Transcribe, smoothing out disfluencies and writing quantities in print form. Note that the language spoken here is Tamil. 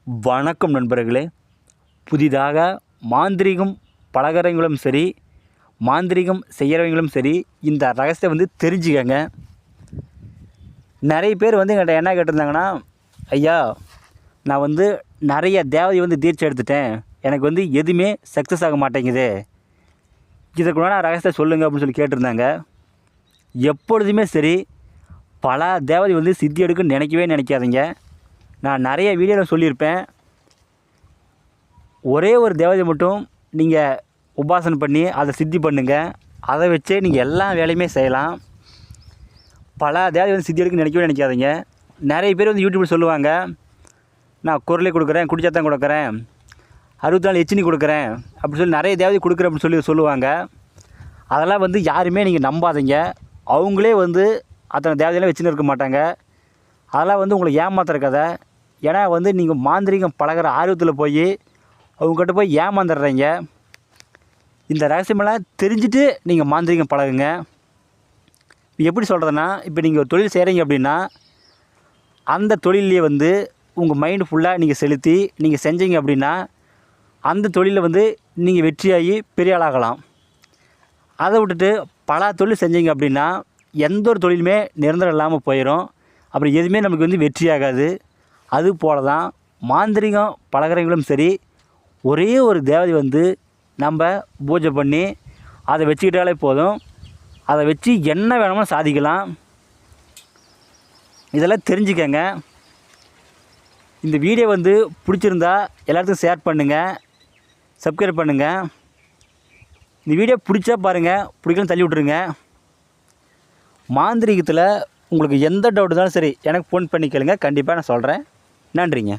வணக்கம் நண்பர்களே. புதிதாக மாந்திரீகம் பழகிறவங்களும் சரி, மாந்திரீகம் செய்கிறவங்களும் சரி, இந்த ரகசியத்தை தெரிஞ்சுக்கங்க. நிறைய பேர் என்கிட்ட என்ன கேட்டிருந்தாங்கன்னா, ஐயா நான் நிறைய தேவதை தீட்சை எடுத்துட்டேன், எனக்கு எதுவுமே சக்ஸஸ் ஆக மாட்டேங்குது, இதற்குள்ள ரகசியத்தை சொல்லுங்கள் அப்படின்னு சொல்லி கேட்டிருந்தாங்க. எப்பொழுதுமே சரி, பல தேவதை சித்தி எடுக்குன்னு நினைக்காதீங்க. நான் நிறைய வீடியோவில் சொல்லியிருப்பேன். ஒரே ஒரு தேவதை மட்டும் நீங்கள் உபாசனை பண்ணி அதை சித்தி பண்ணுங்கள். அதை வச்சே நீங்கள் எல்லா வேலையுமே செய்யலாம். பல தேவதை சித்தி எடுக்குன்னு நினைக்காதீங்க. நிறைய பேர் யூடியூப்பில் சொல்லுவாங்க, நான் குரலை கொடுக்குறேன், குடிச்சாத்தான் கொடுக்குறேன், 64 எச்சினி கொடுக்குறேன் அப்படின்னு சொல்லி நிறைய தேவதை கொடுக்குறேன் அப்படின்னு சொல்லுவாங்க. அதெல்லாம் யாருமே நீங்கள் நம்பாதீங்க. அவங்களே அத்தனை தேவதையெல்லாம் வச்சுன்னு இருக்க மாட்டாங்க. அதெல்லாம் உங்களை ஏமாத்துற கதை. ஏன்னா நீங்கள் மாந்திரீகம் பழகிற ஆர்வத்தில் போய் அவங்ககிட்ட போய் ஏமாந்துடுறீங்க. இந்த ரகசியமெல்லாம் தெரிஞ்சுட்டு நீங்கள் மாந்திரீகம் பழகுங்க. எப்படி சொல்கிறதுனா, இப்போ நீங்கள் ஒரு தொழில் செய்கிறீங்க அப்படின்னா, அந்த தொழிலே உங்கள் மைண்டு ஃபுல்லாக நீங்கள் செலுத்தி நீங்கள் செஞ்சீங்க அப்படின்னா, அந்த தொழிலில் நீங்கள் வெற்றியாகி பெரிய ஆளாகலாம். அதை விட்டுட்டு பல தொழில் செஞ்சீங்க அப்படின்னா, எந்த ஒரு தொழிலுமே நிரந்தரம் இல்லாமல் போயிடும். அப்புறம் எதுவுமே நமக்கு வெற்றியாகாது. அது போல தான் மாந்திரீகம் பழகிறவங்களும் சரி, ஒரே ஒரு தேவதை நம்ம பூஜை பண்ணி அதை வச்சுக்கிட்டாலே போதும். அதை வச்சு என்ன வேணுமோ சாதிக்கலாம். இதெல்லாம் தெரிஞ்சுக்கங்க. இந்த வீடியோ பிடிச்சிருந்தா எல்லாத்துக்கும் ஷேர் பண்ணுங்கள், சப்ஸ்கிரைப் பண்ணுங்கள். இந்த வீடியோ பிடிச்சா பாருங்கள், பிடிக்கலன்னு தள்ளி விட்ருங்க. மாந்திரீகத்தில் உங்களுக்கு எந்த டவுட் இருந்தாலும் சரி, எனக்கு ஃபோன் பண்ணி கேளுங்க, கண்டிப்பாக நான் சொல்கிறேன். நன்றிங்க.